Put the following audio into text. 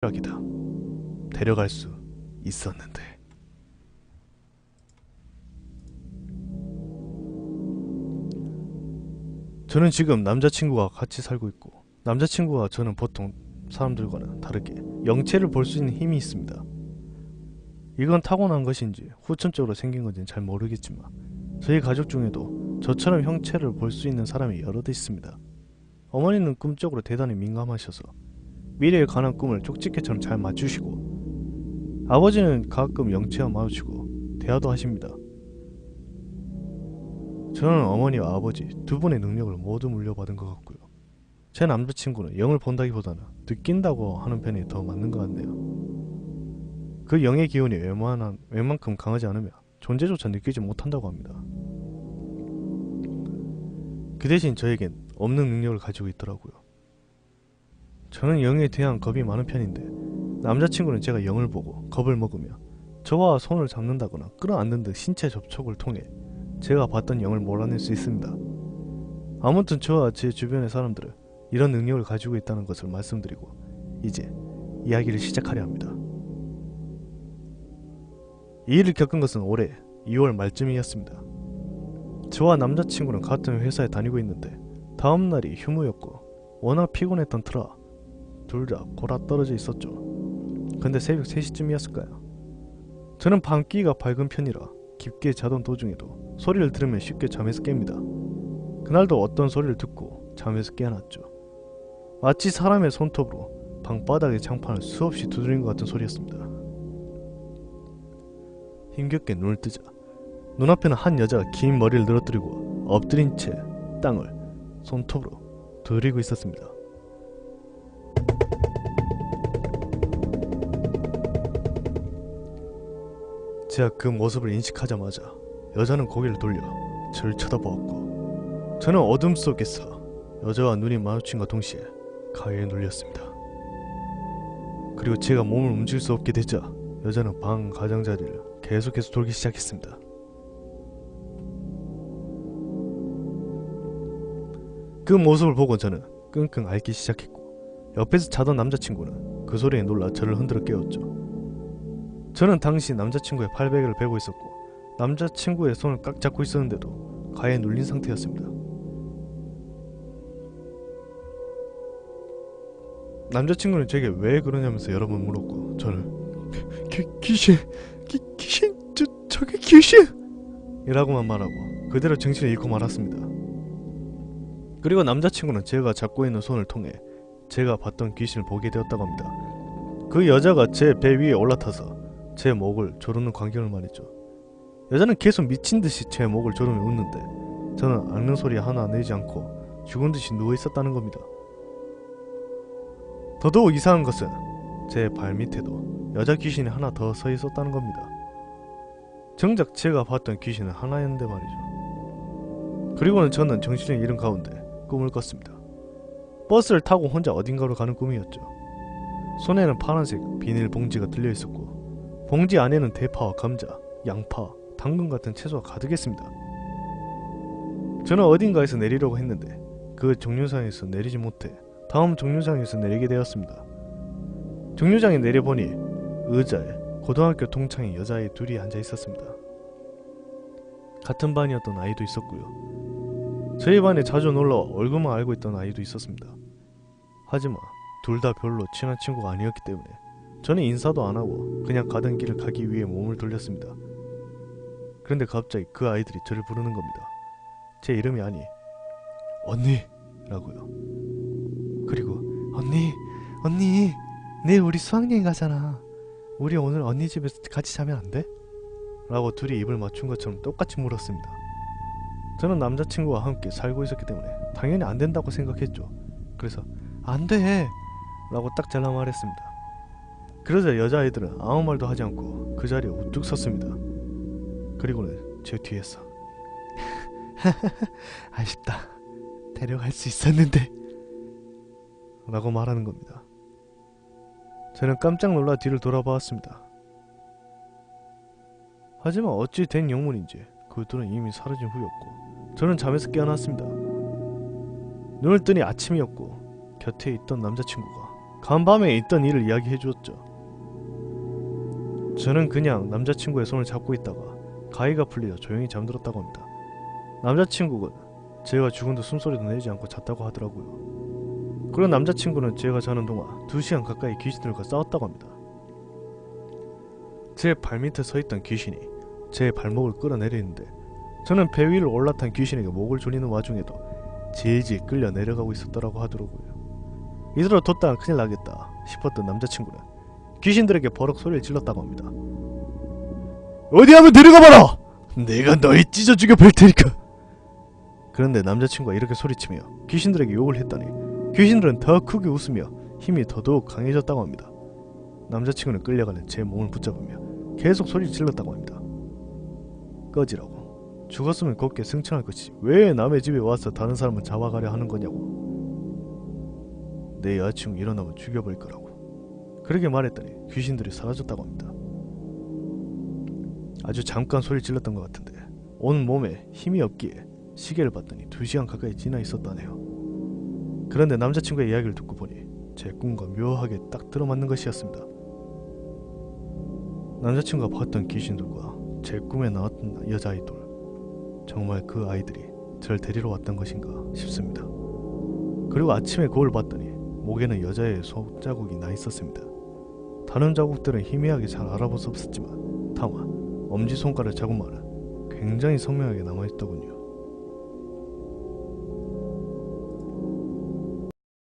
이다 데려갈 수 있었는데. 저는 지금 남자친구와 같이 살고 있고, 남자친구와 저는 보통 사람들과는 다르게 영체를 볼 수 있는 힘이 있습니다. 이건 타고난 것인지 후천적으로 생긴 건지는 잘 모르겠지만 저희 가족 중에도 저처럼 형체를 볼 수 있는 사람이 여럿 있습니다. 어머니는 꿈적으로 대단히 민감하셔서 미래에 관한 꿈을 쪽집게처럼 잘 맞추시고, 아버지는 가끔 영체와 마주치고 대화도 하십니다. 저는 어머니와 아버지 두 분의 능력을 모두 물려받은 것 같고요. 제 남자친구는 영을 본다기보다는 느낀다고 하는 편이 더 맞는 것 같네요. 그 영의 기운이 웬만큼 강하지 않으면 존재조차 느끼지 못한다고 합니다. 그 대신 저에겐 없는 능력을 가지고 있더라고요. 저는 영에 대한 겁이 많은 편인데, 남자친구는 제가 영을 보고 겁을 먹으며 저와 손을 잡는다거나 끌어안는 등 신체 접촉을 통해 제가 봤던 영을 몰아낼 수 있습니다. 아무튼 저와 제 주변의 사람들은 이런 능력을 가지고 있다는 것을 말씀드리고 이제 이야기를 시작하려 합니다. 이 일을 겪은 것은 올해 2월 말쯤이었습니다. 저와 남자친구는 같은 회사에 다니고 있는데 다음날이 휴무였고 워낙 피곤했던 터라 둘 다 골아 떨어져 있었죠. 근데 새벽 3시쯤이었을까요? 저는 밤기가 밝은 편이라 깊게 자던 도중에도 소리를 들으면 쉽게 잠에서 깹니다. 그날도 어떤 소리를 듣고 잠에서 깨어났죠. 마치 사람의 손톱으로 방바닥의 장판을 수없이 두드린 것 같은 소리였습니다. 힘겹게 눈을 뜨자 눈앞에는 한 여자가 긴 머리를 늘어뜨리고 엎드린 채 땅을 손톱으로 두드리고 있었습니다. 제가 그 모습을 인식하자마자 여자는 고개를 돌려 저를 쳐다보았고, 저는 어둠 속에서 여자와 눈이 마주친과 동시에 가위에 눌렸습니다. 그리고 제가 몸을 움직일 수 없게 되자 여자는 방 가장자리를 계속해서 돌기 시작했습니다. 그 모습을 보고 저는 끙끙 앓기 시작했고, 옆에서 자던 남자친구는 그 소리에 놀라 저를 흔들어 깨웠죠. 저는 당시 남자친구의 팔베개를 베고 있었고 남자친구의 손을 꽉 잡고 있었는데도 가위에 눌린 상태였습니다. 남자친구는 제게 왜 그러냐면서 여러 번 물었고, 저는 귀신, 저게 귀신! 이라고만 말하고 그대로 정신을 잃고 말았습니다. 그리고 남자친구는 제가 잡고 있는 손을 통해 제가 봤던 귀신을 보게 되었다고 합니다. 그 여자가 제 배 위에 올라타서 제 목을 조르는 광경을 말이죠. 여자는 계속 미친듯이 제 목을 조르며 웃는데 저는 앓는 소리 하나 내지 않고 죽은듯이 누워있었다는 겁니다. 더더욱 이상한 것은 제 발밑에도 여자 귀신이 하나 더 서 있었다는 겁니다. 정작 제가 봤던 귀신은 하나였는데 말이죠. 그리고는 저는 정신을 잃은 가운데 꿈을 꿨습니다. 버스를 타고 혼자 어딘가로 가는 꿈이었죠. 손에는 파란색 비닐 봉지가 들려있었고 봉지 안에는 대파와 감자, 양파, 당근 같은 채소가 가득했습니다. 저는 어딘가에서 내리려고 했는데 그 정류장에서 내리지 못해 다음 정류장에서 내리게 되었습니다. 정류장에 내려보니 의자에 고등학교 동창인 여자아이 둘이 앉아 있었습니다. 같은 반이었던 아이도 있었고요. 저희 반에 자주 놀러와 얼굴만 알고 있던 아이도 있었습니다. 하지만 둘 다 별로 친한 친구가 아니었기 때문에 저는 인사도 안하고 그냥 가던 길을 가기 위해 몸을 돌렸습니다. 그런데 갑자기 그 아이들이 저를 부르는 겁니다. 제 이름이 아니 언니 라고요. 그리고 언니 내일 우리 수학여행 가잖아. 우리 오늘 언니 집에서 같이 자면 안 돼? 라고 둘이 입을 맞춘 것처럼 똑같이 물었습니다. 저는 남자친구와 함께 살고 있었기 때문에 당연히 안 된다고 생각했죠. 그래서 안 돼! 라고 딱 잘라 말했습니다. 그러자 여자아이들은 아무 말도 하지 않고 그 자리에 우뚝 섰습니다. 그리고는 제 뒤에서 아쉽다. 데려갈 수 있었는데 라고 말하는 겁니다. 저는 깜짝 놀라 뒤를 돌아보았습니다. 하지만 어찌 된 영문인지 그 둘은 이미 사라진 후였고 저는 잠에서 깨어났습니다. 눈을 뜨니 아침이었고 곁에 있던 남자친구가 간밤에 있던 일을 이야기해 주었죠. 저는 그냥 남자친구의 손을 잡고 있다가 가위가 풀리자 조용히 잠들었다고 합니다. 남자친구는 제가 죽은 듯 숨소리도 내지 않고 잤다고 하더라고요. 그리고 남자친구는 제가 자는 동안 2시간 가까이 귀신들과 싸웠다고 합니다. 제 발밑에 서있던 귀신이 제 발목을 끌어내리는데 저는 배 위를 올라탄 귀신에게 목을 조리는 와중에도 질질 끌려 내려가고 있었더라고 하더라고요. 이대로 뒀다간 큰일 나겠다 싶었던 남자친구는 귀신들에게 버럭 소리를 질렀다고 합니다. 어디 한번 데려가봐라! 내가 너희 찢어 죽여볼 테니까. 그런데 남자친구가 이렇게 소리치며 귀신들에게 욕을 했더니 귀신들은 더 크게 웃으며 힘이 더더욱 강해졌다고 합니다. 남자친구는 끌려가는 제 몸을 붙잡으며 계속 소리를 질렀다고 합니다. 꺼지라고. 죽었으면 곱게 승천할 것이지 왜 남의 집에 와서 다른 사람을 잡아가려 하는 거냐고. 내 여자친구 일어나면 죽여버릴 거라고. 그렇게 말했더니 귀신들이 사라졌다고 합니다. 아주 잠깐 소리 질렀던 것 같은데 온 몸에 힘이 없기에 시계를 봤더니 2시간 가까이 지나 있었다네요. 그런데 남자친구의 이야기를 듣고 보니 제 꿈과 묘하게 딱 들어맞는 것이었습니다. 남자친구가 봤던 귀신들과 제 꿈에 나왔던 여자아이돌, 정말 그 아이들이 저를 데리러 왔던 것인가 싶습니다. 그리고 아침에 거울 봤더니 목에는 여자의 손자국이 나 있었습니다. 다른 자국들은 희미하게 잘 알아볼 수 없었지만 다만 엄지손가락 자국만은 굉장히 선명하게 남아있더군요.